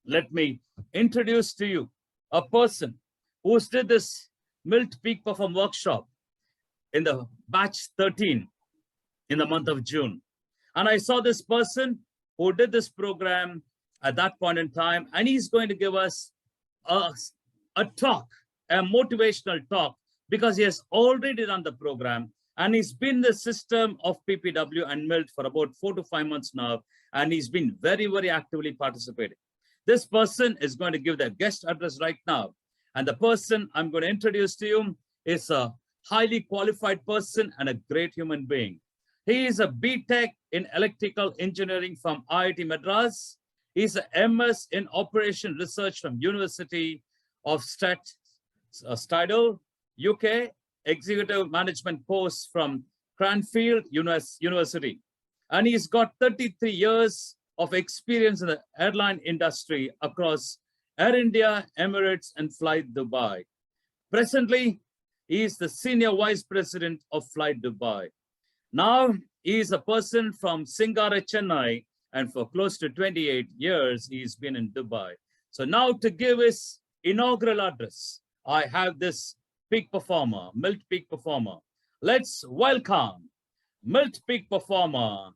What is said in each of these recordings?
let me introduce to you a person who did this MILT Peak Perform workshop in the batch 13 in the month of June. And I saw this person who did this program at that point in time, and he's going to give us a talk, a motivational talk, because he has already done the program and he's been in the system of PPW and MILT for about 4 to 5 months now, and he's been very, very actively participating. This person is going to give their guest address right now. And the person I'm going to introduce to you is a highly qualified person and a great human being. He is a B.Tech in electrical engineering from IIT Madras. He's a MS in operation research from University of Stydal, UK, executive management course from Cranfield University. And he's got 33 years of experience in the airline industry across Air India, Emirates, and Flight Dubai. Presently, he is the Senior Vice President of Flight Dubai. Now, he is a person from Singara, Chennai, and for close to 28 years, he's been in Dubai. So now to give his inaugural address, I have this peak performer, MILT Peak Performer. Let's welcome MILT Peak Performer,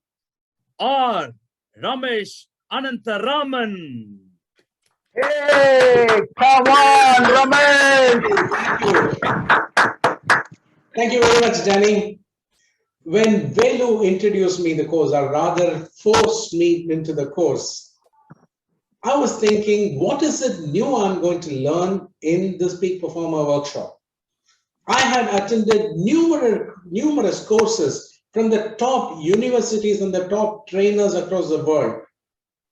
R. Ramesh Anantaraman. Hey, come on, Ramesh! Thank you very much, Danny. When Velu introduced me the course, or rather forced me into the course, I was thinking, what is it new I'm going to learn in this Peak Performer workshop? I had attended numerous courses from the top universities and the top trainers across the world.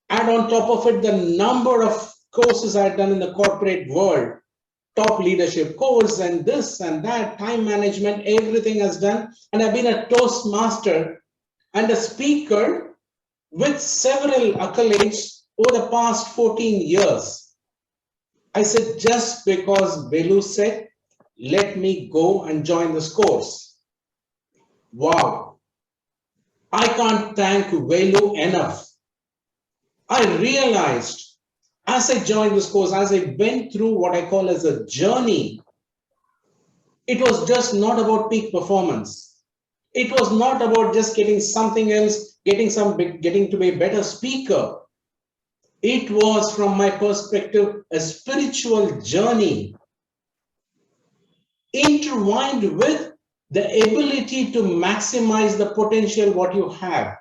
And on top of it, the number of courses I had done in the corporate world, top leadership course and this and that, time management, everything has done. And I've been a Toastmaster and a speaker with several accolades over the past 14 years. I said, just because Velu said, let me go and join this course. Wow. I can't thank Velu enough. I realized as I joined this course, as I went through what I call as a journey, it was just not about peak performance. It was not about just getting something else, getting to be a better speaker. It was, from my perspective, a spiritual journey intertwined with the ability to maximize the potential what you have.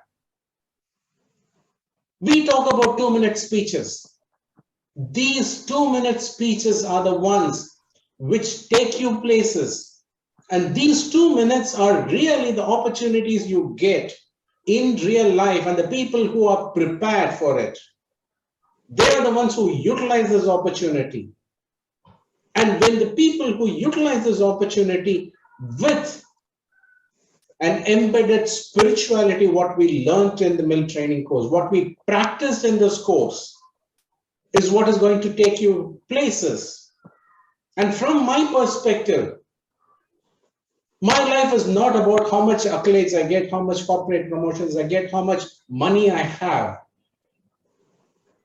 We talk about 2-minute speeches. These 2-minute speeches are the ones which take you places. And these 2 minutes are really the opportunities you get in real life, and the people who are prepared for it. They are the ones who utilize this opportunity. And when the people who utilize this opportunity with an embedded spirituality, what we learned in the MILT training course, what we practiced in this course, is what is going to take you places. And from my perspective, my life is not about how much accolades I get, how much corporate promotions I get, how much money I have.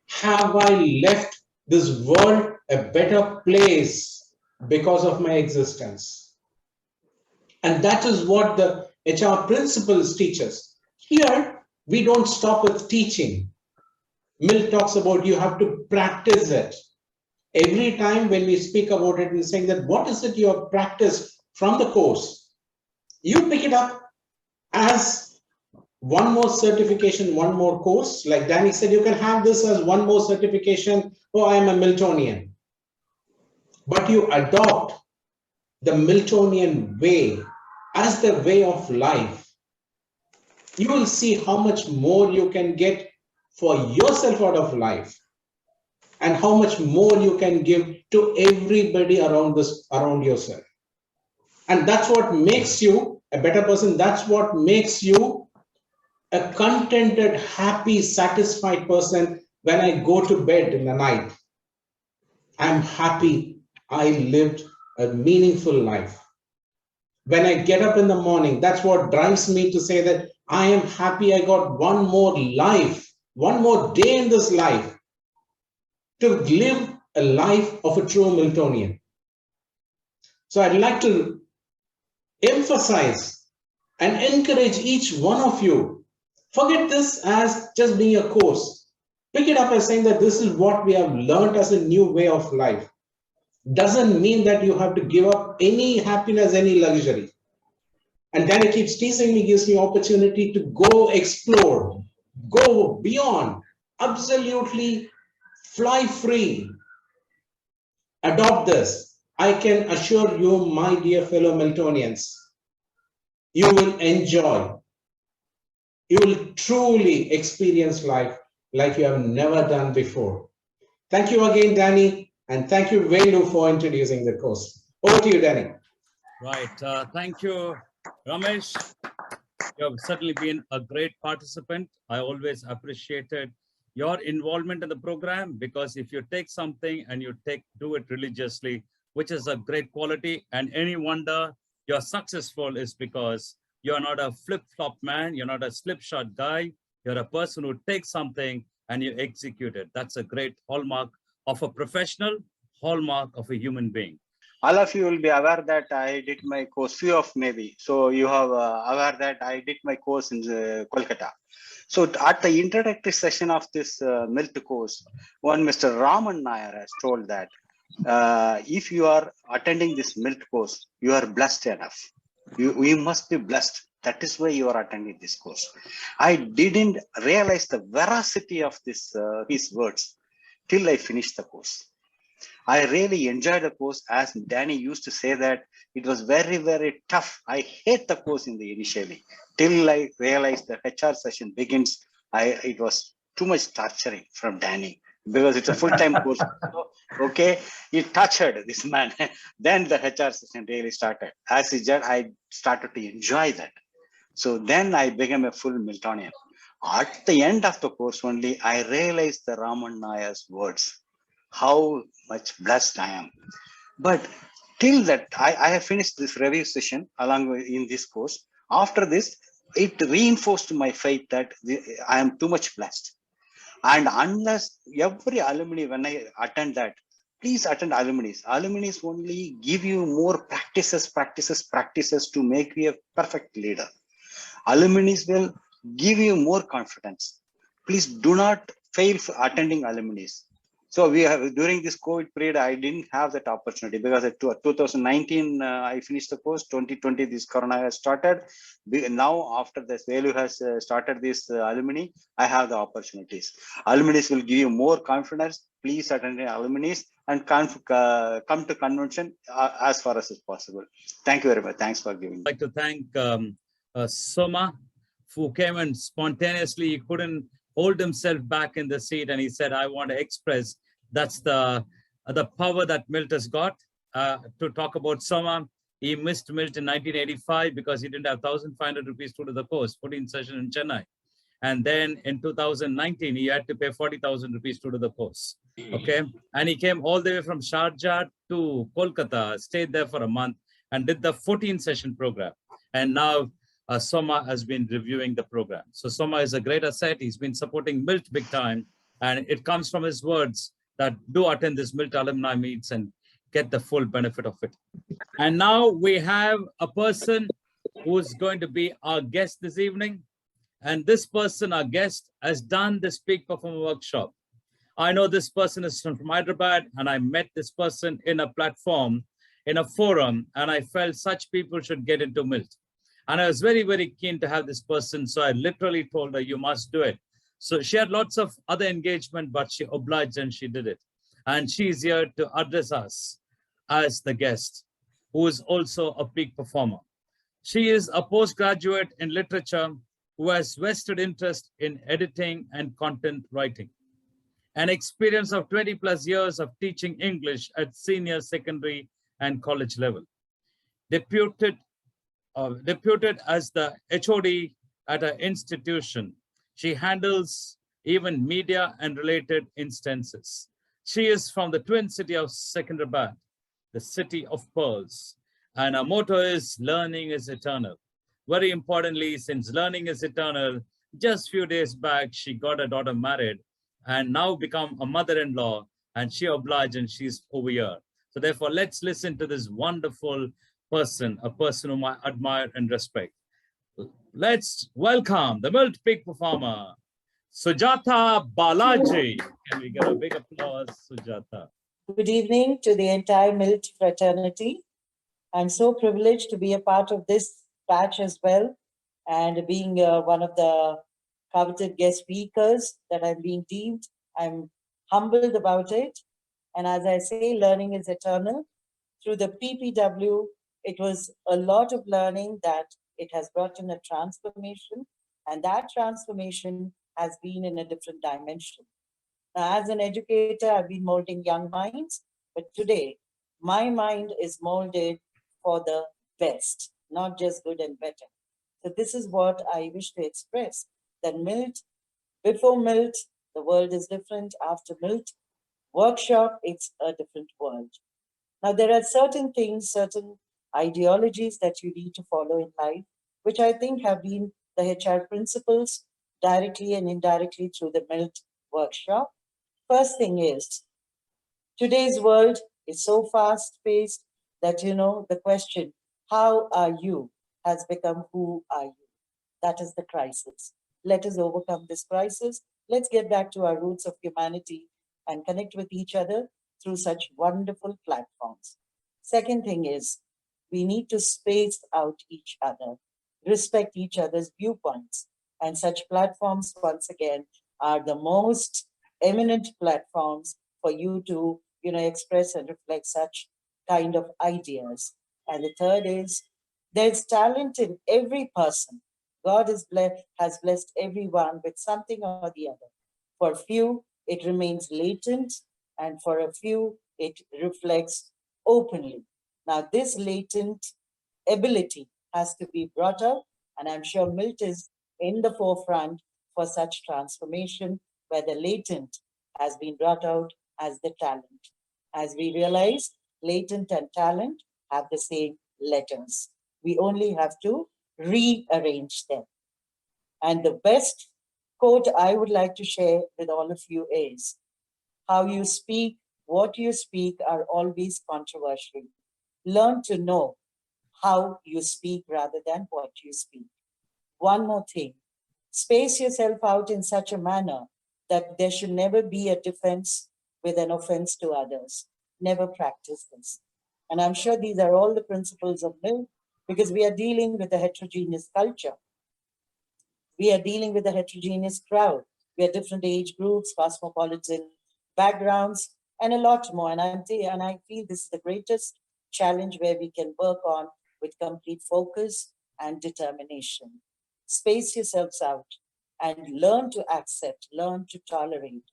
Have I left this world a better place because of my existence? And that is what the HR principles teach us. Here, we don't stop with teaching. MILT talks about you have to practice it. Every time when we speak about it, we're saying that what is it you have practiced from the course? You pick it up as one more certification, one more course. Like Danny said, you can have this as one more certification. Oh, I am a Miltonian. But you adopt the Miltonian way as the way of life. You will see how much more you can get for yourself out of life, and how much more you can give to everybody around yourself. And that's what makes you a better person. That's what makes you a contented, happy, satisfied person. When I go to bed in the night, I'm happy I lived a meaningful life. When I get up in the morning, that's what drives me to say that I am happy I got one more life, one more day in this life. to live a life of a true Miltonian. So I'd like to emphasize and encourage each one of you. Forget this as just being a course. Pick it up as saying that this is what we have learned as a new way of life. Doesn't mean that you have to give up any happiness, any luxury. And then it keeps teasing me, gives me opportunity to go explore, go beyond, absolutely fly free. Adopt this. I can assure you, my dear fellow Miltonians, you will enjoy. You will truly experience life like you have never done before. Thank you again, Danny, and thank you, Velu, for introducing the course. Over to you, Danny. Right. Thank you, Ramesh. You have certainly been a great participant. I always appreciated your involvement in the program, because if you take something and you do it religiously, which is a great quality, and any wonder you're successful is because you're not a flip-flop man, you're not a slipshod guy, you're a person who takes something and you execute it. That's a great hallmark of a professional, hallmark of a human being. All of you will be aware that I did my course, few of maybe. So you have aware that I did my course in Kolkata. So at the introductory session of this MILT course, one Mr. Raman Nair has told that if you are attending this MILT course, you are blessed enough. You must be blessed. That is why you are attending this course. I didn't realize the veracity of this his words till I finished the course. I really enjoyed the course. As Danny used to say that it was very, very tough. I hate the course initially till I realized the HR session begins. It was too much torturing from Danny because it's a full-time course. So, okay, it tortured this man. Then the HR session really started. As he said, I started to enjoy that. So then I became a full Miltonian. At the end of the course only, I realized the Raman Nair's words. How much blessed I am. But till that, I have finished this review session along with in this course. After this, it reinforced my faith that I am too much blessed. And unless every alumni, when I attend that, please attend alumni. Alumni only give you more practices to make you a perfect leader. Alumni will give you more confidence. Please do not fail for attending alumni. So we have, during this COVID period, I didn't have that opportunity because at 2019, I finished the course. 2020, this Corona has started. Now, after this value has started this alumni, I have the opportunities. Alumni will give you more confidence. Please attend alumni and come to convention as far as possible. Thank you very much. Thanks for giving. I'd like to thank Soma, who came and spontaneously, he couldn't hold himself back in the seat, and he said, I want to express. That's the power that MILT has got. To talk about Soma, he missed MILT in 1985 because he didn't have 1,500 rupees to do the course, 14th session in Chennai. And then in 2019, he had to pay 40,000 rupees to do the course. Okay. And he came all the way from Sharjah to Kolkata, stayed there for a month and did the 14th session program. And now Soma has been reviewing the program. So Soma is a great asset. He's been supporting MILT big time. And it comes from his words that do attend this MILT alumni meets and get the full benefit of it. And now we have a person who's going to be our guest this evening. And this person, our guest, has done this peak performer workshop. I know this person is from Hyderabad, and I met this person in a platform, in a forum, and I felt such people should get into MILT. And I was very, very keen to have this person. So I literally told her, you must do it. So she had lots of other engagement, but she obliged and she did it. And she's here to address us as the guest, who is also a peak performer. She is a postgraduate in literature who has vested interest in editing and content writing. An experience of 20 plus years of teaching English at senior secondary and college level. Deputed as the HOD at an institution, she handles even media and related instances. She is from the twin city of Secunderabad, the city of pearls. And her motto is learning is eternal. Very importantly, since learning is eternal, just a few days back, she got her daughter married and now become a mother-in-law and she obliged and she's over here. So therefore, let's listen to this wonderful person, a person whom I admire and respect. Let's welcome the MILT peak performer, Sujata Balaji. Can we get a big applause, Sujata? Good evening to the entire MILT fraternity. I'm so privileged to be a part of this batch as well, and being one of the coveted guest speakers that I'm being deemed. I'm humbled about it. And as I say, learning is eternal. Through the PPW, it was a lot of learning that it has brought in a transformation, and that transformation has been in a different dimension. Now, as an educator, I've been molding young minds, but today, my mind is molded for the best, not just good and better. So this is what I wish to express, that MILT, before MILT, the world is different. After MILT workshop, it's a different world. Now, there are certain things, certain ideologies that you need to follow in life, which I think have been the HR principles directly and indirectly through the MILT workshop. First thing is, today's world is so fast-paced that, the question, how are you, has become who are you? That is the crisis. Let us overcome this crisis. Let's get back to our roots of humanity and connect with each other through such wonderful platforms. Second thing is, we need to space out each other, respect each other's viewpoints. And such platforms, once again, are the most eminent platforms for you to, express and reflect such kind of ideas. And the third is, there's talent in every person. God has blessed everyone with something or the other. For a few, it remains latent, and for a few, it reflects openly. Now, this latent ability has to be brought up, and I'm sure MILT is in the forefront for such transformation, where the latent has been brought out as the talent. As we realize, latent and talent have the same letters. We only have to rearrange them. And the best quote I would like to share with all of you is, how you speak, what you speak are always controversial. Learn to know how you speak rather than what you speak. One more thing, space yourself out in such a manner that there should never be a defense with an offense to others. Never practice this. And I'm sure these are all the principles of MILT, because we are dealing with a heterogeneous culture. We are dealing with a heterogeneous crowd. We are different age groups, cosmopolitan backgrounds, and a lot more. And I feel this is the greatest challenge where we can work on with complete focus and determination. Space yourselves out and learn to accept, learn to tolerate.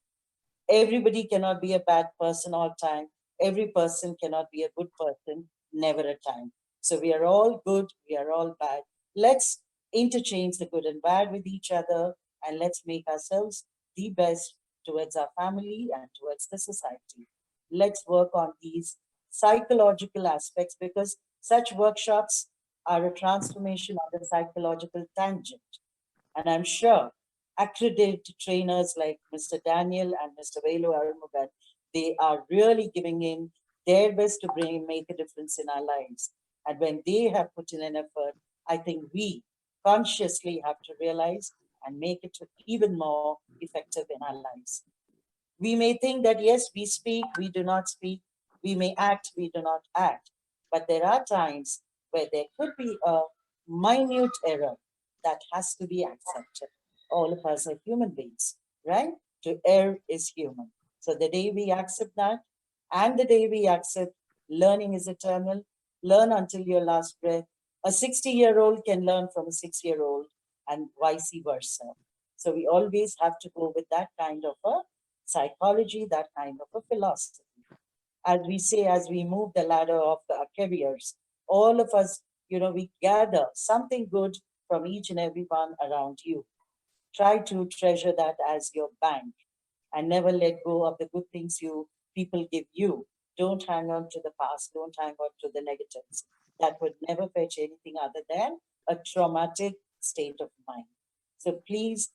Everybody cannot be a bad person all the time. Every person cannot be a good person, never a time. So we are all good, we are all bad. Let's interchange the good and bad with each other, and let's make ourselves the best towards our family and towards the society. Let's work on these psychological aspects, because such workshops are a transformation of the psychological tangent. And I'm sure accredited trainers like Mr. Daniel and Mr. Velu Arumugan, they are really giving in their best to make a difference in our lives. And when they have put in an effort, I think we consciously have to realize and make it even more effective in our lives. We may think that, yes, we speak, we do not speak. We may act, we do not act. But there are times where there could be a minute error that has to be accepted. All of us are human beings, right? To err is human. So the day we accept that, and the day we accept learning is eternal, learn until your last breath. A 60-year-old can learn from a 6-year-old, and vice versa. So we always have to go with that kind of a psychology, that kind of a philosophy. As we say, as we move the ladder of our careers, all of us, we gather something good from each and every one around you. Try to treasure that as your bank, and never let go of the good things people give you. Don't hang on to the past. Don't hang on to the negatives. That would never fetch anything other than a traumatic state of mind. So please,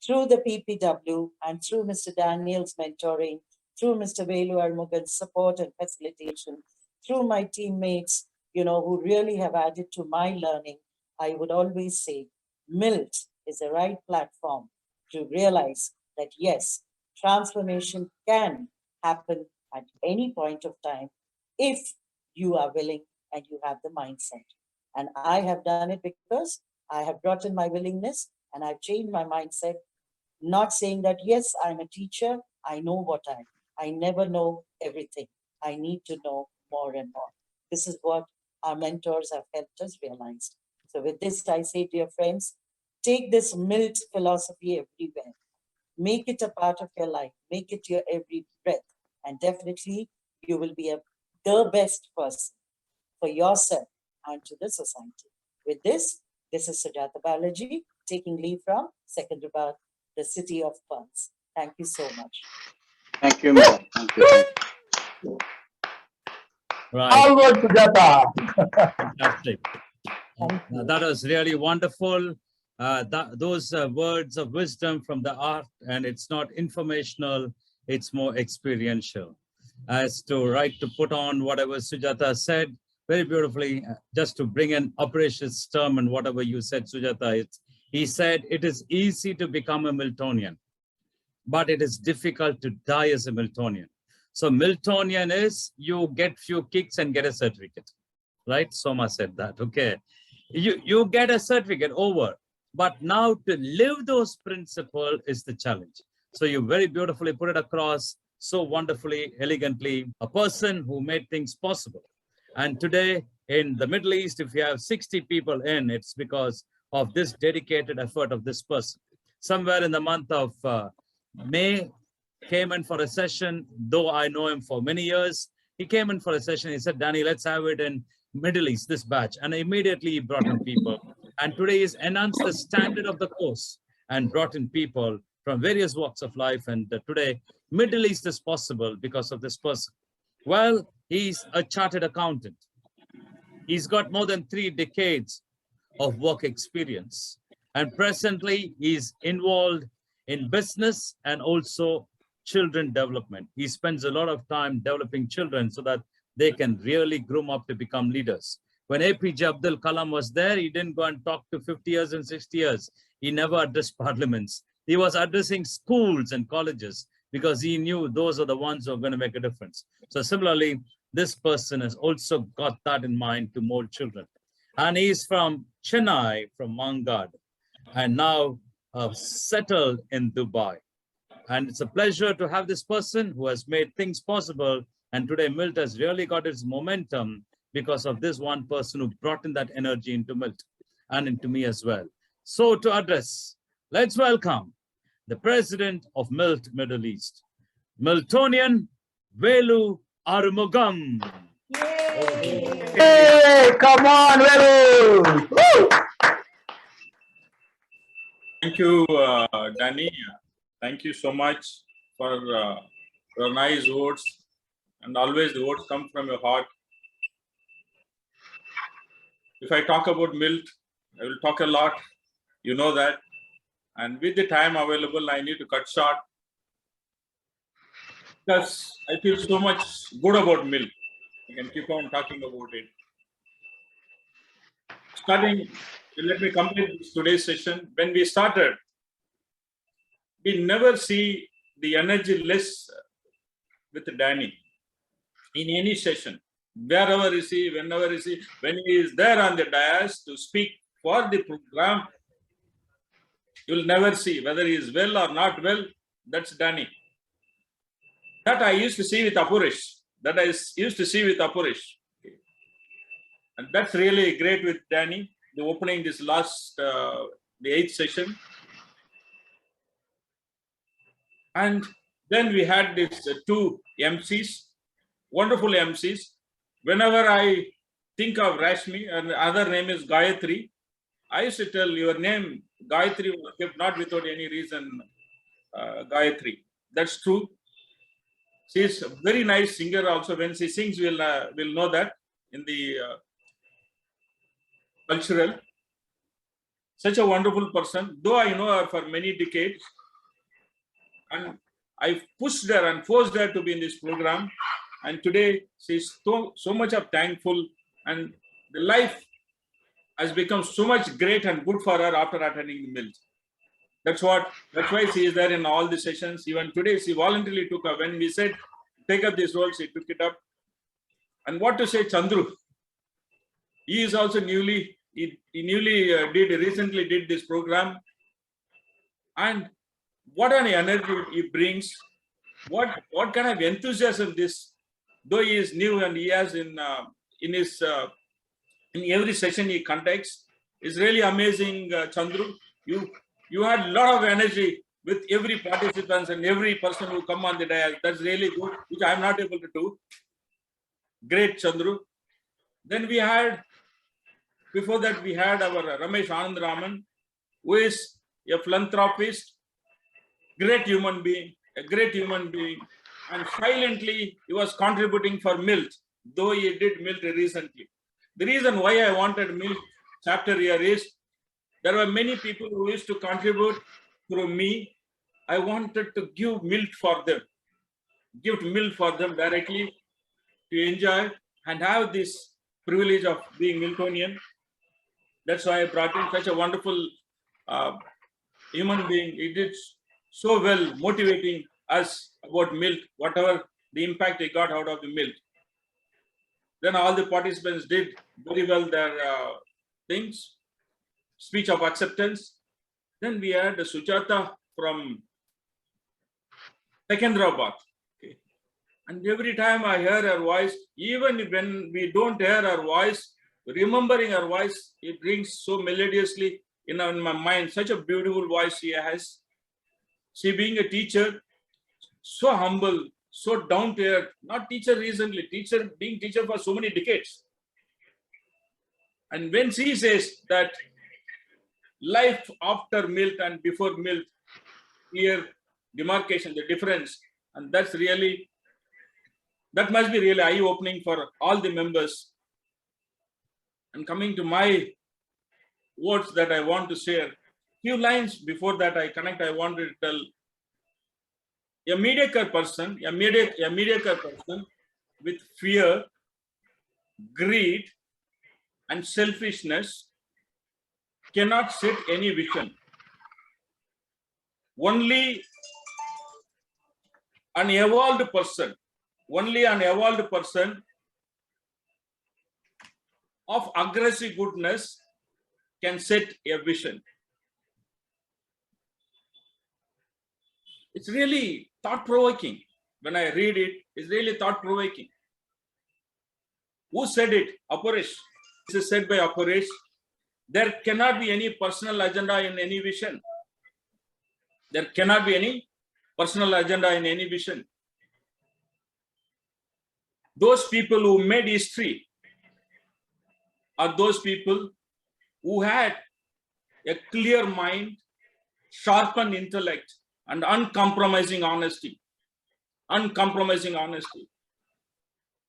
through the PPW and through Mr. Daniel's mentoring, through Mr. Velu Armugan's support and facilitation, through my teammates, who really have added to my learning, I would always say MILT is the right platform to realize that yes, transformation can happen at any point of time if you are willing and you have the mindset. And I have done it because I have brought in my willingness and I've changed my mindset, not saying that, yes, I'm a teacher, I know what I never know everything. I need to know more and more. This is what our mentors have helped us realize. So with this, I say, dear friends, take this MILT philosophy everywhere. Make it a part of your life. Make it your every breath. And definitely, you will be the best person for yourself and to the society. With this is Sujata Balaji taking leave from Secunderabad, the city of pearls. Thank you so much. Thank you, madam. Thank you. Right. Onward, Sujata. Fantastic. That was really wonderful. Those words of wisdom from the art, and it's not informational, it's more experiential. As to put on whatever Sujata said very beautifully, just to bring in Aporesh's term and whatever you said, Sujata, he said it is easy to become a Miltonian, but it is difficult to die as a Miltonian. So Miltonian is you get few kicks and get a certificate, right? Soma said that, okay. You get a certificate over, but now to live those principles is the challenge. So you very beautifully put it across so wonderfully, elegantly, a person who made things possible. And today in the Middle East, if you have 60 people in, it's because of this dedicated effort of this person. Somewhere in the month of May, came in for a session, though I know him for many years. He came in for a session, he said, Danny, let's have it in Middle East, this batch. And immediately he brought in people. And today he's enhanced the standard of the course and brought in people from various walks of life. And today, Middle East is possible because of this person. Well, he's a chartered accountant. He's got more than 3 decades of work experience. And presently, he's involved in business and also children development. He spends a lot of time developing children so that they can really groom up to become leaders. When APJ Abdul Kalam was there, he didn't go and talk to 50 years and 60 years. He never addressed parliaments. He was addressing schools and colleges because he knew those are the ones who are going to make a difference. So similarly, this person has also got that in mind to mold children. And he's from Chennai, from Mangad, and now settled in Dubai. And it's a pleasure to have this person who has made things possible. And today MILT has really got its momentum because of this one person who brought in that energy into MILT and into me as well. So to address, let's welcome the president of MILT Middle East, Miltonian Velu Arumugam. Yay! Hey, come on, Velu. Woo! Thank you, Danny. Thank you so much for your nice words. And always the words come from your heart. If I talk about MILT, I will talk a lot. You know that. And with the time available, I need to cut short. Because I feel so much good about MILT. I can keep on talking about it. Let me complete today's session. When we started, we never see the energy less with Danny in any session. Wherever you see, whenever you see, when he is there on the dais to speak for the program, you will never see whether he is well or not well. That's Danny. That I used to see with Aporesh. And that's really great with Danny, the opening this last, the 8th session. And then we had these 2 MCs, wonderful MCs. Whenever I think of Rashmi, and the other name is Gayatri, I used to tell your name, Gayatri, was kept not without any reason, Gayatri. That's true. She's a very nice singer also. When she sings, we'll know that in the cultural. Such a wonderful person, though I know her for many decades. And I pushed her and forced her to be in this program. And today she's so much of thankful, and the life has become so much great and good for her after attending the MILT. That's why she is there in all the sessions. Even today, she voluntarily took up. When we said, take up this role, she took it up. And what to say, Chandru? He is also recently did this program. And what an energy he brings. What kind of enthusiasm this, though he is new and he has in every session he conducts, is really amazing, Chandru. You had a lot of energy with every participant and every person who come on the dais. That's really good, which I'm not able to do. Great, Chandru. Then we had, before that, we had our Ramesh Anandraman, who is a philanthropist, a great human being, and silently he was contributing for MILT, though he did MILT recently. The reason why I wanted MILT chapter here is, there were many people who used to contribute through me. I wanted to give MILT for them, directly to enjoy and have this privilege of being Miltonian. That's why I brought in such a wonderful human being. He did so well motivating us about MILT, whatever the impact he got out of the MILT. Then all the participants did very well their things, speech of acceptance. Then we had Sujata from Secunderabad. Okay. And every time I hear her voice, even when we don't hear her voice, remembering her voice, it rings so melodiously in my mind. Such a beautiful voice she has. She being a teacher, so humble, so down to earth, not teacher recently, being teacher for so many decades. And when she says that life after MILT and before MILT, here demarcation, the difference, and that must be really eye-opening for all the members. And coming to my words that I want to share, few lines before that I want to tell, a mediocre person with fear, greed, and selfishness cannot set any vision. Only an evolved person of aggressive goodness can set a vision. It's really thought-provoking. When I read it, it's really thought-provoking. Who said it? Aporesh. This is said by Aporesh. There cannot be any personal agenda in any vision. There cannot be any personal agenda in any vision. Those people who made history are those people who had a clear mind, sharpened intellect, and uncompromising honesty. Uncompromising honesty.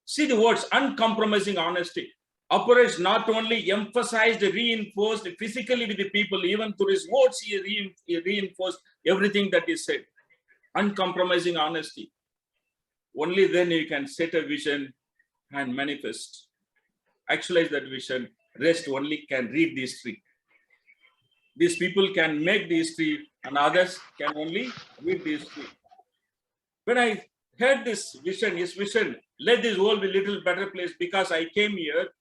See the words, uncompromising honesty. Aporesh not only emphasized, reinforced physically with the people, even through his words, he reinforced everything that he said. Uncompromising honesty. Only then you can set a vision and manifest. Actualize that vision. Rest only can read the history. These people can make the history, and others can only read the history. When I heard this vision, his vision, let this world be a little better place because I came here,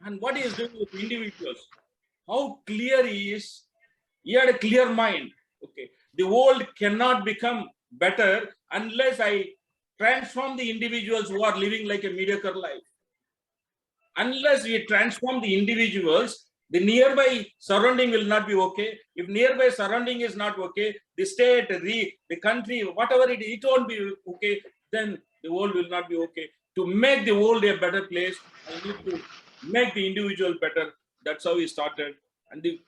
and what he is doing with individuals, how clear he is. He had a clear mind. Okay, the world cannot become better unless I transform the individuals who are living like a mediocre life. Unless we transform the individuals, the nearby surrounding will not be okay. If nearby surrounding is not okay, the state, the country, whatever it won't be okay, then the world will not be okay. To make the world a better place, I need to make the individual better. That's how we started. And the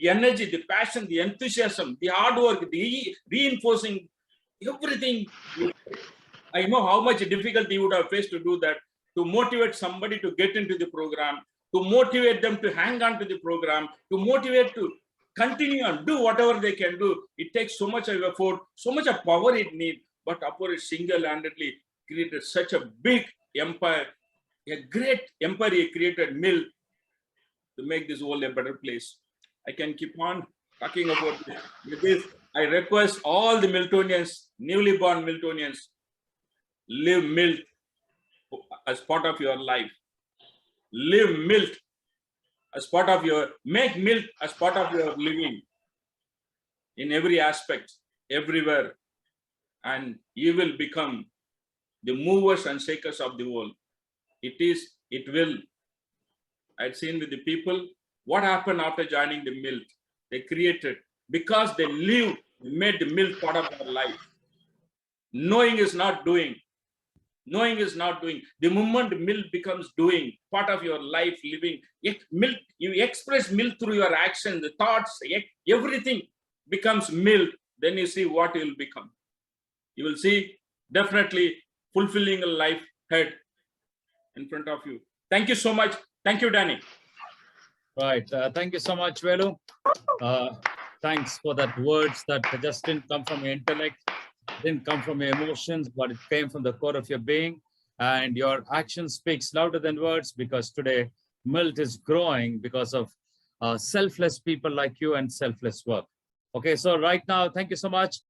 energy, the passion, the enthusiasm, the hard work, the reinforcing everything. I know how much difficulty you would have faced to do that, to motivate somebody to get into the program, to motivate them to hang on to the program, to motivate to continue and do whatever they can do. It takes so much of effort, so much of power it needs. But Aporesh single-handedly created such a big empire, a great empire he created, MILT, to make this world a better place. I can keep on talking about this. With this, I request all the Miltonians, newly born Miltonians, live MILT as part of your life. Live MILT as part of your, make MILT as part of your living in every aspect, everywhere. And you will become the movers and shakers of the world. It will. I've seen with the people, what happened after joining the MILT? They created, because they lived, made the MILT part of their life. Knowing is not doing. Knowing is not doing. The moment MILT becomes doing, part of your life, living, MILT, you express MILT through your actions, the thoughts, everything becomes MILT. Then you see what you will become. You will see definitely fulfilling a life ahead in front of you. Thank you so much. Thank you, Danny. Right. Thank you so much, Velu. Thanks for that words that just didn't come from your intellect, didn't come from your emotions, but it came from the core of your being. And your action speaks louder than words, because today MILT is growing because of selfless people like you and selfless work. Okay, so right now, thank you so much.